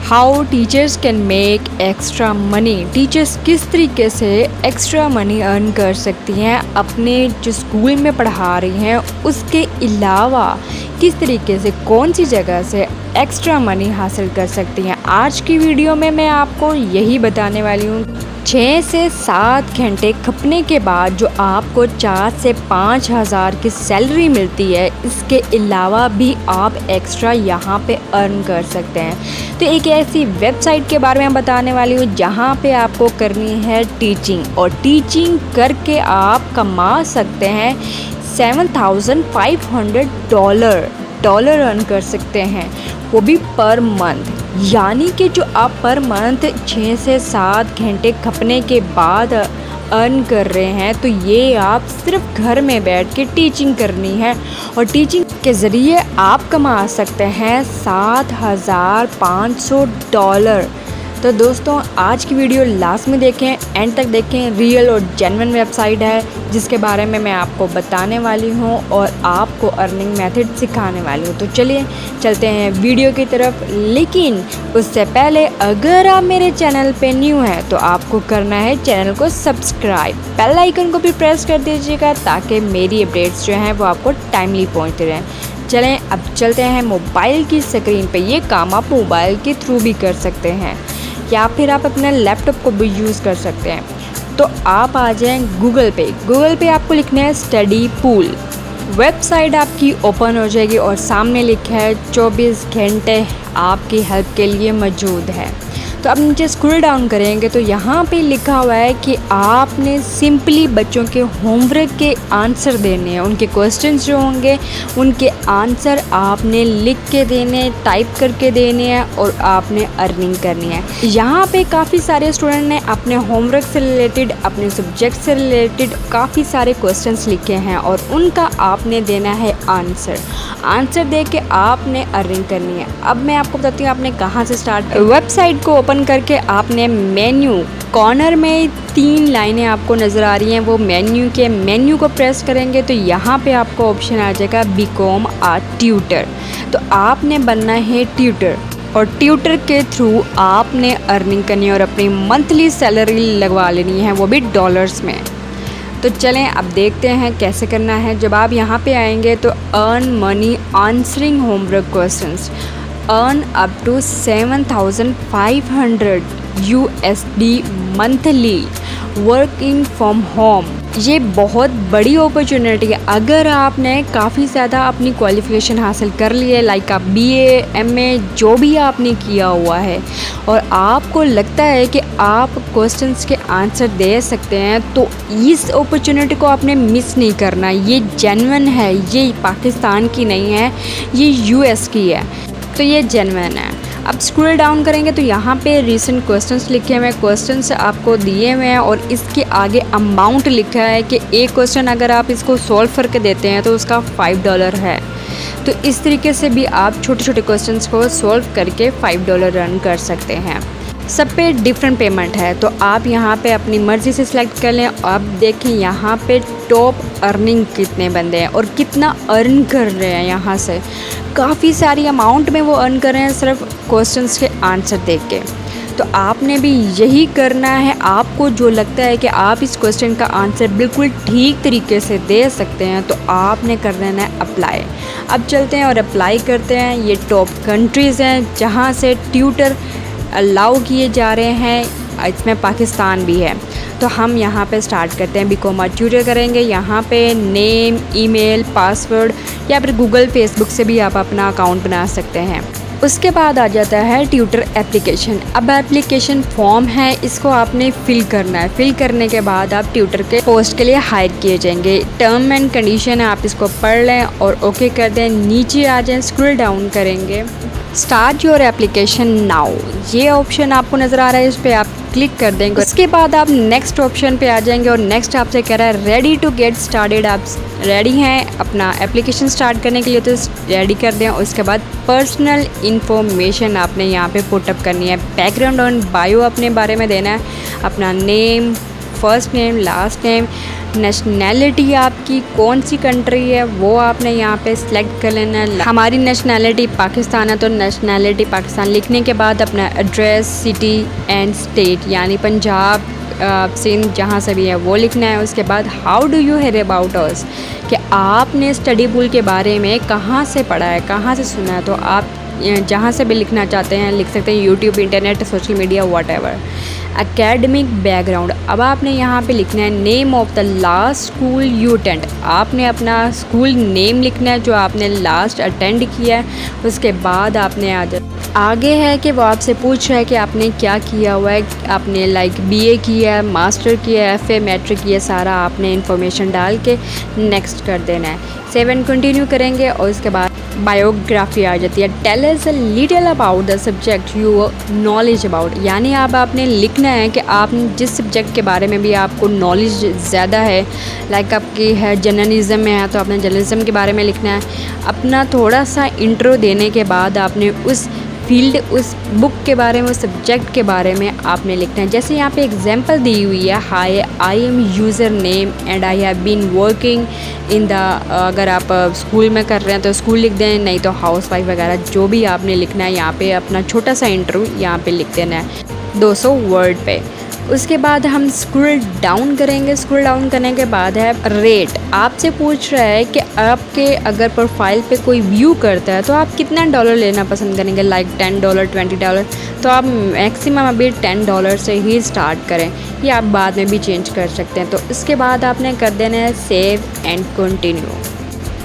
How teachers can make extra money. Teachers किस तरीके से एक्स्ट्रा मनी अर्न कर सकती हैं अपने जो स्कूल में पढ़ा रही हैं उसके अलावा किस तरीके से कौन सी जगह से एक्स्ट्रा मनी हासिल कर सकती हैं। आज की वीडियो में मैं आपको यही बताने वाली हूँ। 6 से 7 घंटे खपने के बाद जो आपको 4 से 5 हज़ार की सैलरी मिलती है, इसके अलावा भी आप एक्स्ट्रा यहाँ पे अर्न कर सकते हैं। तो एक ऐसी वेबसाइट के बारे में बताने वाली हूँ जहाँ पे आपको करनी है टीचिंग, और टीचिंग करके आप कमा सकते हैं $7,500 अर्न कर सकते हैं, वो भी पर मंथ। यानी कि जो आप पर मंथ 6 से 7 घंटे खपने के बाद अर्न कर रहे हैं, तो ये आप सिर्फ घर में बैठ के टीचिंग करनी है और टीचिंग के ज़रिए आप कमा सकते हैं $7,500। तो दोस्तों आज की वीडियो लास्ट में देखें, एंड तक देखें। रियल और जेन्युइन वेबसाइट है जिसके बारे में मैं आपको बताने वाली हूँ और आपको अर्निंग मेथड सिखाने वाली हूँ। तो चलिए चलते हैं वीडियो की तरफ। लेकिन उससे पहले अगर आप मेरे चैनल पे न्यू हैं तो आपको करना है चैनल को सब्सक्राइब, बेल आइकन को भी प्रेस कर दीजिएगा ताकि मेरी अपडेट्स जो हैं वो आपको टाइमली पहुँचते रहें। चलें अब चलते हैं मोबाइल की स्क्रीन पे। ये काम आप मोबाइल के थ्रू भी कर सकते हैं या फिर आप अपने लैपटॉप को भी यूज़ कर सकते हैं। तो आप आ जाएं गूगल पे आपको लिखना है स्टडी पूल। वेबसाइट आपकी ओपन हो जाएगी और सामने लिखा है 24 घंटे आपकी हेल्प के लिए मौजूद है। तो अब नीचे स्क्रॉल डाउन करेंगे तो यहाँ पे लिखा हुआ है कि आपने सिंपली बच्चों के होमवर्क के आंसर देने हैं। उनके क्वेश्चंस जो होंगे उनके आंसर आपने लिख के देने, टाइप करके देने हैं और आपने अर्निंग करनी है। यहाँ पे काफ़ी सारे स्टूडेंट ने अपने होमवर्क से रिलेटेड, अपने सब्जेक्ट से रिलेटेड काफ़ी सारे क्वेश्चंस लिखे हैं और उनका आपने देना है आंसर दे के आपने अर्निंग करनी है। अब मैं आपको बताती हूँ आपने कहाँ से स्टार्ट। वेबसाइट को ओपन करके आपने मेन्यू कॉर्नर में 3 लाइनें आपको नज़र आ रही हैं, वो मेन्यू को प्रेस करेंगे तो यहाँ पे आपको ऑप्शन आ जाएगा बिकॉम अ ट्यूटर। तो आपने बनना है ट्यूटर और ट्यूटर के थ्रू आपने अर्निंग करनी है और अपनी मंथली सैलरी लगवा लेनी है, वो भी डॉलर्स में। तो चलें अब देखते हैं कैसे करना है। जब आप यहाँ पे आएंगे तो earn money answering homework questions, earn up to 7,500 USD monthly working from home. ये बहुत बड़ी अपॉर्चुनिटी है। अगर आपने काफ़ी ज़्यादा अपनी क्वालिफ़िकेशन हासिल कर ली है, लाइक आप BA MA जो भी आपने किया हुआ है और आपको लगता है कि आप क्वेश्चंस के आंसर दे सकते हैं, तो इस अपॉर्चुनिटी को आपने मिस नहीं करना। ये जेन्युइन है, ये पाकिस्तान की नहीं है, ये US की है, तो ये जेन्युइन है। अब स्क्रॉल डाउन करेंगे तो यहाँ पे रीसेंट क्वेश्चंस लिखे हुए हैं, क्वेश्चंस आपको दिए हुए हैं और इसके आगे अमाउंट लिखा है कि एक क्वेश्चन अगर आप इसको सॉल्व करके देते हैं तो उसका $5 है। तो इस तरीके से भी आप छोटे छोटे क्वेश्चंस को सॉल्व करके $5 अर्न कर सकते हैं। सब पे डिफरेंट पेमेंट है, तो आप यहाँ पे अपनी मर्ज़ी से सिलेक्ट कर लें। अब देखें यहाँ पे टॉप अर्निंग कितने बंदे हैं और कितना अर्न कर रहे हैं। यहाँ से काफ़ी सारी अमाउंट में वो अर्न कर रहे हैं सिर्फ क्वेश्चंस के आंसर देख के। तो आपने भी यही करना है। आपको जो लगता है कि आप इस क्वेश्चन का आंसर बिल्कुल ठीक तरीके से दे सकते हैं तो आपने कर देना है अप्लाई। अब चलते हैं और अप्लाई करते हैं। ये टॉप कंट्रीज़ हैं जहाँ से ट्यूटर अलाउ किए जा रहे हैं, इसमें पाकिस्तान भी है। तो हम यहाँ पे स्टार्ट करते हैं, बिकॉम ट्यूटर करेंगे। यहाँ पे नेम, ईमेल, पासवर्ड या फिर गूगल, फेसबुक से भी आप अपना अकाउंट बना सकते हैं। उसके बाद आ जाता है ट्यूटर एप्लीकेशन। अब एप्लीकेशन फॉर्म है, इसको आपने फिल करना है। फिल करने के बाद आप ट्यूटर के पोस्ट के लिए हायर किए जाएंगे। टर्म एंड कंडीशन है, आप इसको पढ़ लें और ओके कर दें। नीचे आ जाएं, स्क्रॉल डाउन करेंगे, स्टार्ट योर एप्लीकेशन नाउ, ये ऑप्शन आपको नज़र आ रहा है, इस पर आप क्लिक कर देंगे। उसके बाद आप नेक्स्ट ऑप्शन पे आ जाएंगे और नेक्स्ट आपसे कह रहा है रेडी टू गेट स्टार्टेड। आप रेडी हैं अपना एप्लीकेशन स्टार्ट करने के लिए, तो रेडी कर दें। उसके बाद पर्सनल इन्फॉर्मेशन आपने यहाँ पे पुटअप करनी है। बैकग्राउंड और बायो अपने बारे में देना है, अपना name, first name, last name, nationality आपकी कौन सी कंट्री है वो आपने यहाँ पे सिलेक्ट कर लेना है। हमारी नेशनैलिटी पाकिस्तान है तो नेशनैलिटी पाकिस्तान लिखने के बाद अपना एड्रेस, सिटी एंड स्टेट यानी पंजाब, सिंध जहाँ से भी है वो लिखना है। उसके बाद how do you hear about us, कि आपने स्टडी पूल के बारे में कहाँ से पढ़ा है, कहाँ से सुना है। तो आप जहाँ से भी लिखना चाहते हैं लिख सकते हैं, YouTube, internet, social media, whatever. Academic background, अब आपने यहाँ पे लिखना है name of the last school you attend, आपने अपना स्कूल नेम लिखना है जो आपने लास्ट अटेंड किया है। उसके बाद आपने आगे है कि वो आपसे पूछ रहा है कि आपने क्या किया हुआ है, आपने लाइक बीए किया है, मास्टर किया है, एफए, मैट्रिक किया, सारा आपने इन्फॉर्मेशन डाल के नेक्स्ट कर देना है। 7 कंटिन्यू करेंगे और उसके बाद बायोग्राफी आ जाती है। Tell us a little about the subject you knowledge about, यानी अब आपने लिखना है कि आप जिस सब्जेक्ट के बारे में भी आपको नॉलेज ज़्यादा है, लाइक आपकी है जर्नलिज़म में है तो आपने जर्नलिज़म के बारे में लिखना है। अपना थोड़ा सा इंट्रो देने के बाद आपने उस फील्ड, उस बुक के बारे में, उस सब्जेक्ट के बारे में आपने लिखना है। जैसे यहाँ पे एग्जांपल दी हुई है, hi I am user name and I have been working in the, अगर आप स्कूल में कर रहे हैं तो स्कूल लिख दें, नहीं तो हाउस वाइफ वगैरह जो भी आपने लिखना है। यहाँ पे अपना छोटा सा इंट्रो यहाँ पे लिख देना है 200 वर्ड पे। उसके बाद हम स्क्रॉल डाउन करेंगे। स्क्रॉल डाउन करने के बाद है रेट, आपसे पूछ रहा है कि आपके अगर प्रोफाइल पे कोई व्यू करता है तो आप कितना डॉलर लेना पसंद करेंगे, लाइक $10, $20। तो आप मैक्सिमम अभी $10 से ही स्टार्ट करें, ये आप बाद में भी चेंज कर सकते हैं। तो इसके बाद आपने कर देना है सेव एंड कंटिन्यू।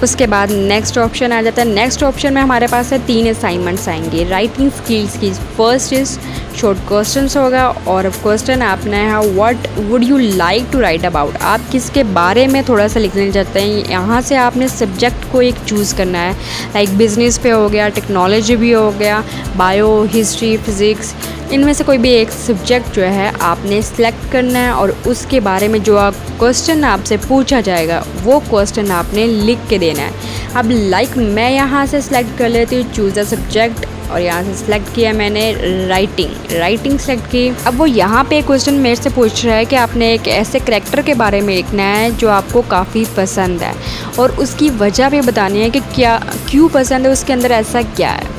उसके बाद नेक्स्ट ऑप्शन आ जाता है। नेक्स्ट ऑप्शन में हमारे पास है 3 असाइनमेंट्स आएंगे राइटिंग स्किल्स की। फर्स्ट इज़ शॉर्ट क्वेश्चंस होगा और क्वेश्चन आपने है what would you like to write about, आप किसके बारे में थोड़ा सा लिखना चाहते हैं। यहाँ से आपने सब्जेक्ट को एक चूज़ करना है, लाइक बिजनेस पे हो गया, टेक्नोलॉजी भी हो गया, बायो, हिस्ट्री, फिज़िक्स, इनमें से कोई भी एक सब्जेक्ट जो है आपने सेलेक्ट करना है और उसके बारे में जो क्वेश्चन आपसे पूछा जाएगा वो क्वेश्चन आपने लिख के देना है। अब लाइक मैं यहाँ से सिलेक्ट कर लेती हूँ चूज़ अ सब्जेक्ट और यहाँ से सिलेक्ट किया मैंने राइटिंग सेलेक्ट की। अब वो यहाँ पे क्वेश्चन मेरे से पूछ रहा है कि आपने एक ऐसे करैक्टर के बारे में लिखना है जो आपको काफ़ी पसंद है और उसकी वजह भी बतानी है कि क्यों पसंद है, उसके अंदर ऐसा क्या है।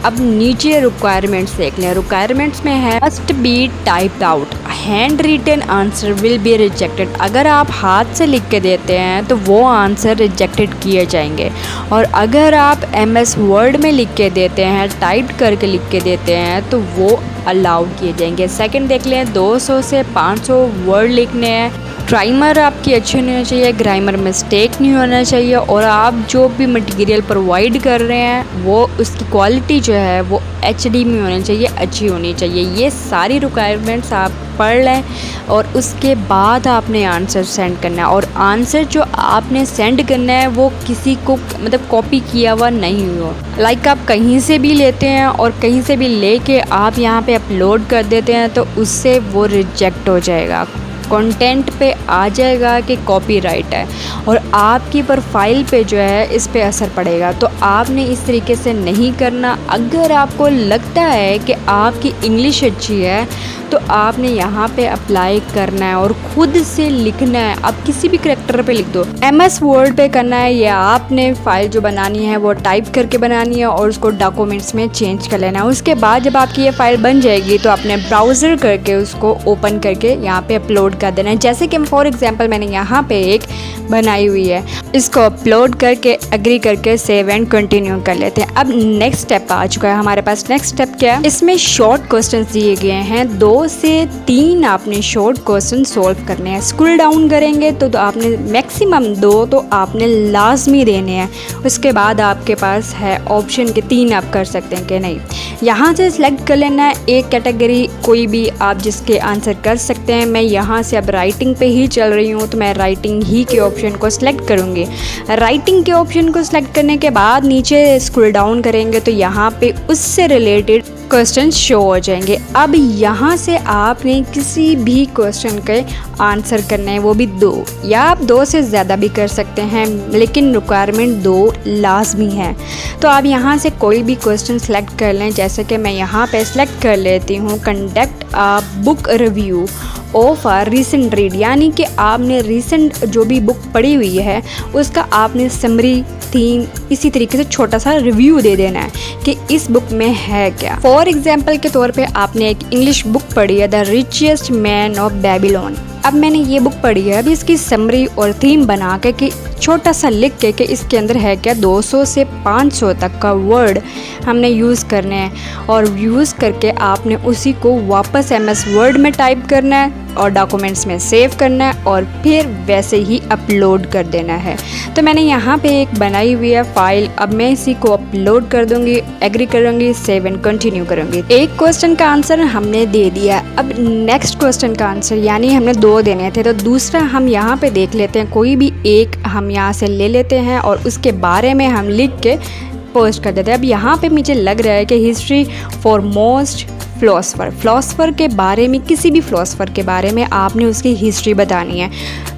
अब नीचे रिक्वायरमेंट्स देख लें। रिक्वायरमेंट्स में है must be typed out, hand written answer will be rejected. अगर आप हाथ से लिख के देते हैं तो वो आंसर रिजेक्टेड किए जाएंगे और अगर आप MS वर्ड में लिख के देते हैं, टाइप करके लिख के देते हैं तो वो अलाउ किए जाएंगे। सेकंड देख लें, 200 से 500 वर्ड लिखने हैं। ग्रामर आपकी अच्छी होनी चाहिए, ग्रामर मिस्टेक नहीं होना चाहिए और आप जो भी मटेरियल प्रोवाइड कर रहे हैं वो उसकी क्वालिटी जो है वो HD में होनी चाहिए, अच्छी होनी चाहिए। ये सारी रिक्वायरमेंट्स आप पढ़ लें और उसके बाद आपने आंसर सेंड करना है और आंसर जो आपने सेंड करना है वो किसी को मतलब कॉपी किया हुआ नहीं हो। लाइक आप कहीं से भी लेते हैं और कहीं से भी लेके आप यहाँ पे अपलोड कर देते हैं तो उससे वो रिजेक्ट हो जाएगा, कंटेंट पे आ जाएगा कि कॉपीराइट है और आपकी प्रोफाइल पे जो है इस पे असर पड़ेगा। तो आपने इस तरीके से नहीं करना। अगर आपको लगता है कि आपकी इंग्लिश अच्छी है तो आपने यहाँ पे अप्लाई करना है और खुद से लिखना है। आप किसी भी करैक्टर पे लिख दो, MS वर्ड पे करना है या आपने फाइल जो बनानी है वो टाइप करके बनानी है और उसको डॉक्यूमेंट्स में चेंज कर लेना है। उसके बाद जब आपकी ये फाइल बन जाएगी तो आपने ब्राउज़र करके उसको ओपन करके यहाँ पे अपलोड कर देना है। जैसे कि फॉर एग्जांपल मैंने यहाँ पे एक बनाई हुई है, इसको अपलोड करके एग्री करके सेव एंड कंटिन्यू कर लेते हैं। अब नेक्स्ट स्टेप आ चुका है हमारे पास। नेक्स्ट स्टेप क्या है, इसमें शॉर्ट क्वेश्चन दिए गए हैं, 2 से 3 आपने शॉर्ट क्वेश्चन सोल्व करने हैं। स्क्रॉल डाउन करेंगे तो आपने मैक्सिमम 2 तो आपने लाजमी देने हैं। उसके बाद आपके पास है ऑप्शन के 3 आप कर सकते हैं कि नहीं। यहाँ से सिलेक्ट कर लेना है एक कैटेगरी, कोई भी आप जिसके आंसर कर सकते हैं। मैं यहाँ से अब राइटिंग पे ही चल रही हूँ तो मैं राइटिंग ही के ऑप्शन को सिलेक्ट करूँगी। राइटिंग के ऑप्शन को सिलेक्ट करने के बाद नीचे स्क्रॉल डाउन करेंगे तो यहाँ पे उससे रिलेटेड क्वेश्चन शो हो जाएंगे। अब यहाँ से आपने किसी भी क्वेश्चन के आंसर करने हैं, वो भी 2 या आप 2 से ज़्यादा भी कर सकते हैं, लेकिन रिक्वायरमेंट 2 लाजमी है। तो आप यहाँ से कोई भी क्वेश्चन सेलेक्ट कर लें। जैसे कि मैं यहाँ पे सेलेक्ट कर लेती हूँ conduct a book review of a recent read, यानी कि आपने रीसेंट जो भी बुक पढ़ी हुई है उसका आपने समरी, थीम, इसी तरीके से छोटा सा रिव्यू दे देना है कि इस बुक में है क्या। फॉर एग्जाम्पल के तौर पे आपने एक इंग्लिश बुक पढ़ी है the richest man of Babylon. अब मैंने ये बुक पढ़ी है, अभी इसकी समरी और थीम बना के कि छोटा सा लिख के कि इसके अंदर है क्या, 200 से 500 तक का वर्ड हमने यूज़ करने हैं और यूज़ करके आपने उसी को वापस MS वर्ड में टाइप करना है और डॉक्यूमेंट्स में सेव करना है और फिर वैसे ही अपलोड कर देना है। तो मैंने यहाँ पे एक बनाई हुई है फाइल, अब मैं इसी को अपलोड कर दूँगी, एग्री करूँगी, सेव एंड कंटिन्यू करूँगी। एक क्वेश्चन का आंसर हमने दे दिया, अब नेक्स्ट क्वेश्चन का आंसर यानी हमने 2 देने थे, तो दूसरा हम यहाँ पे देख लेते हैं, कोई भी एक हम यहाँ से ले लेते हैं और उसके बारे में हम लिख के पोस्ट कर देते हैं। अब यहाँ पे मुझे लग रहा है कि हिस्ट्री फॉर मोस्ट फ़िलासफ़र के बारे में, किसी भी फ़िलासफ़र के बारे में आपने उसकी हिस्ट्री बतानी है।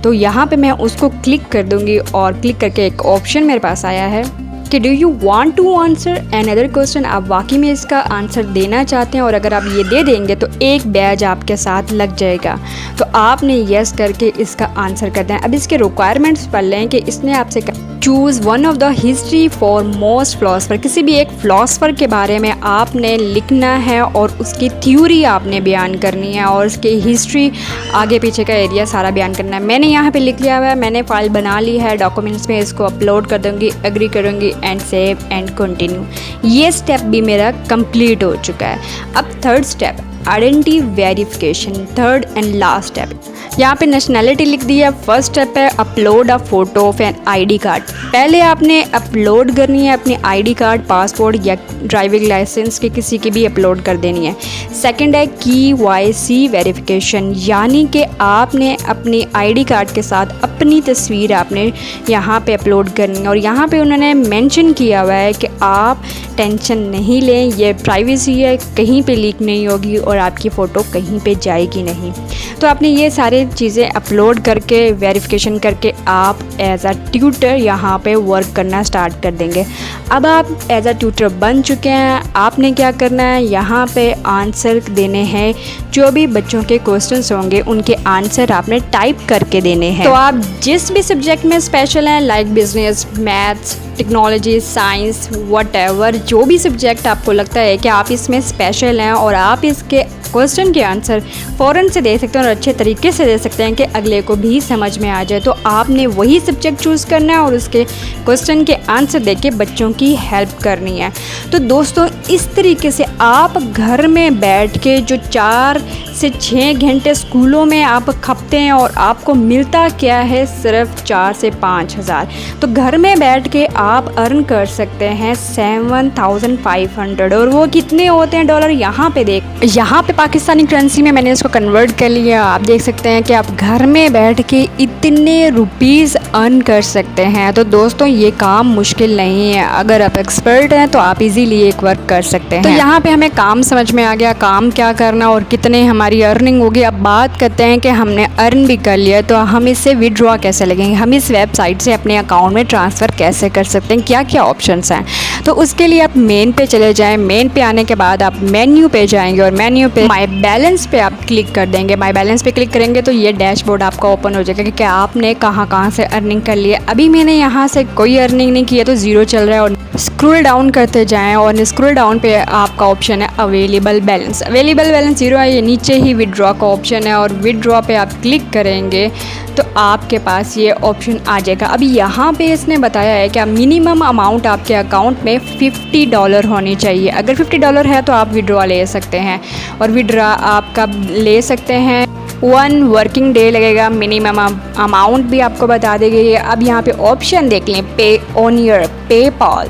तो यहाँ पे मैं उसको क्लिक कर दूँगी और क्लिक करके एक ऑप्शन मेरे पास आया है कि do you want to answer another question, आप वाकई में इसका आंसर देना चाहते हैं और अगर आप ये दे देंगे तो एक बैज आपके साथ लग जाएगा। तो आपने यस करके इसका आंसर कर दें। अब इसके रिक्वायरमेंट्स पढ़ लें कि इसने आपसे choose one of the history for most philosopher, किसी भी एक फ़िलासफ़र के बारे में आपने लिखना है और उसकी थ्योरी आपने बयान करनी है और उसकी हिस्ट्री, आगे पीछे का एरिया सारा बयान करना है। मैंने यहाँ पे लिख लिया हुआ है, मैंने फ़ाइल बना ली है, डॉक्यूमेंट्स में इसको अपलोड कर दूँगी, एग्री करूँगी एंड सेव एंड कंटिन्यू। ये स्टेप भी मेरा कंप्लीट हो चुका है। अब third step identity verification, third and last step. यहाँ पे नेशनैलिटी लिख दी है। फर्स्ट स्टेप है upload a photo of an ID card. पहले आपने अपलोड करनी है अपनी ID कार्ड, पासपोर्ट या ड्राइविंग लाइसेंस के किसी की भी अपलोड कर देनी है। सेकंड है KYC वेरिफिकेशन, यानी कि आपने अपनी ID कार्ड के साथ अपनी तस्वीर आपने यहाँ पे अपलोड करनी है और यहाँ पे उन्होंने मेंशन किया हुआ है कि आप टेंशन नहीं लें, ये प्राइवेसी है, कहीं पे लीक नहीं होगी और आपकी फ़ोटो कहीं पे जाएगी नहीं। तो आपने ये सारे चीज़ें अपलोड करके वेरिफिकेशन करके आप एज अ ट्यूटर यहाँ पे वर्क करना स्टार्ट कर देंगे। अब आप एज अ ट्यूटर बन चुके हैं, आपने क्या करना है, यहाँ पे आंसर देने हैं। जो भी बच्चों के क्वेश्चंस होंगे उनके आंसर आपने टाइप करके देने हैं। तो आप जिस भी सब्जेक्ट में स्पेशल हैं, like business, maths, technology, science, whatever, जो भी सब्जेक्ट आपको लगता है कि आप इसमें स्पेशल हैं और आप इसके क्वेश्चन के आंसर फ़ौरन से दे सकते हैं और अच्छे तरीके से दे सकते हैं कि अगले को भी समझ में आ जाए, तो आपने वही सब्जेक्ट चूज़ करना है और उसके क्वेश्चन के आंसर दे के बच्चों की हेल्प करनी है। तो दोस्तों, इस तरीके से आप घर में बैठ के जो 4 से 6 घंटे स्कूलों में आप खपते हैं और आपको मिलता क्या है, सिर्फ 4 से 5 हज़ार, तो घर में बैठ के आप अर्न कर सकते हैं 7,500। और वो कितने होते हैं डॉलर, यहाँ पे पाकिस्तानी करेंसी में मैंने इसको कन्वर्ट कर लिया। आप देख सकते हैं कि आप घर में बैठ के इतने रुपीज़ अर्न कर सकते हैं। तो दोस्तों, ये काम मुश्किल नहीं है, अगर आप एक्सपर्ट हैं तो आप इजीली एक वर्क कर सकते हैं। तो यहाँ पे हमें काम समझ में आ गया, काम क्या करना और कितने हमारी अर्निंग होगी। अब बात करते हैं कि हमने अर्न भी कर लिया, तो हम इससे विड्रॉ कैसे लगेंगे, हम इस वेबसाइट से अपने अकाउंट में ट्रांसफ़र कैसे कर सकते हैं, क्या क्या ऑप्शंस हैं। तो उसके लिए आप मेन पे चले जाएँ। मेन पे आने के बाद आप मेन्यू पे जाएंगे और मेन्यू पे माई बैलेंस पे आप क्लिक कर देंगे। माई बैलेंस पे क्लिक करेंगे तो ये डैशबोर्ड आपका ओपन हो जाएगा कि आपने कहाँ से अर्निंग कर ली है। अभी मैंने यहाँ से कोई अर्निंग नहीं की है तो ज़ीरो चल रहा है। और स्क्रॉल डाउन करते जाएं और स्क्रॉल डाउन पे आपका ऑप्शन है available balance. Available balance zero है, ये नीचे ही विड्रॉ का ऑप्शन है और विड्रॉ पे आप क्लिक करेंगे तो आपके पास ये ऑप्शन आ जाएगा। अभी यहाँ पे इसने बताया है कि मिनिमम अमाउंट आपके अकाउंट में $50 होनी चाहिए। अगर $50 है तो आप विड्रॉ ले सकते हैं और विड्रॉ आप कब ले सकते हैं, 1 वर्किंग डे लगेगा। मिनिमम अमाउंट भी आपको बता देगी। अब यहाँ पे ऑप्शन देख लें, पे ऑन योर पेपॉल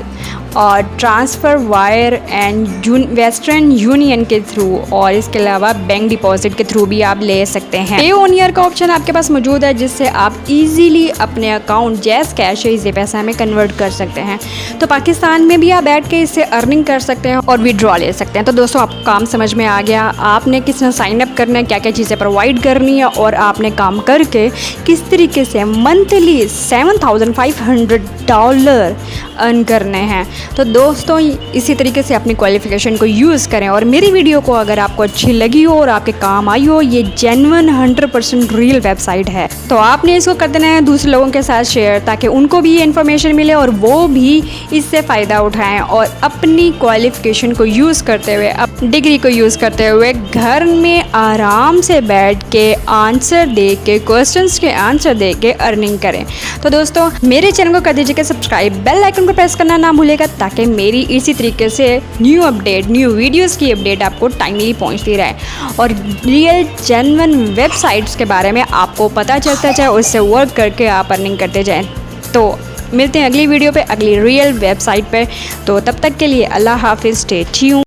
और transfer wire and western union के थ्रू, और इसके अलावा बैंक डिपॉजिट के थ्रू भी आप ले सकते हैं। पे ऑन ईयर का ऑप्शन आपके पास मौजूद है जिससे आप इजीली अपने अकाउंट जैस कैश है इसे पैसा में कन्वर्ट कर सकते हैं। तो पाकिस्तान में भी आप बैठ के इससे अर्निंग कर सकते हैं और विड्रॉ ले सकते हैं। तो दोस्तों, आपको काम समझ में आ गया, आपने किस तरह साइन अप करना है, क्या क्या चीज़ें प्रोवाइड करनी है और आपने काम करके किस तरीके से मंथली $7,500 अर्न करने हैं। तो दोस्तों इसी तरीके से अपनी क्वालिफ़िकेशन को यूज़ करें। और मेरी वीडियो को अगर आपको अच्छी लगी हो और आपके काम आई हो, ये जेन्युइन 100% रियल वेबसाइट है, तो आपने इसको कर देना है दूसरे लोगों के साथ शेयर, ताकि उनको भी ये इन्फॉर्मेशन मिले और वो भी इससे फ़ायदा उठाएं और अपनी क्वालिफ़िकेशन को यूज़ करते हुए, डिग्री को यूज़ करते हुए घर में आराम से बैठ के आंसर दे के, क्वेश्चंस के आंसर दे के अर्निंग करें। तो दोस्तों मेरे चैनल को कर दीजिएगा सब्सक्राइब, बेल आइकन को प्रेस करना ना भूलेगा, ताकि मेरी इसी तरीके से न्यू अपडेट, न्यू वीडियोस की अपडेट आपको टाइमली पहुंचती रहे और रियल जेन्युइन वेबसाइट्स के बारे में आपको पता चलता जाए, उससे वर्क करके आप अर्निंग करते जाएँ। तो मिलते हैं अगली वीडियो पे, अगली रियल वेबसाइट पे। तो तब तक के लिए अल्लाह हाफिज़, स्टे ट्यून्ड।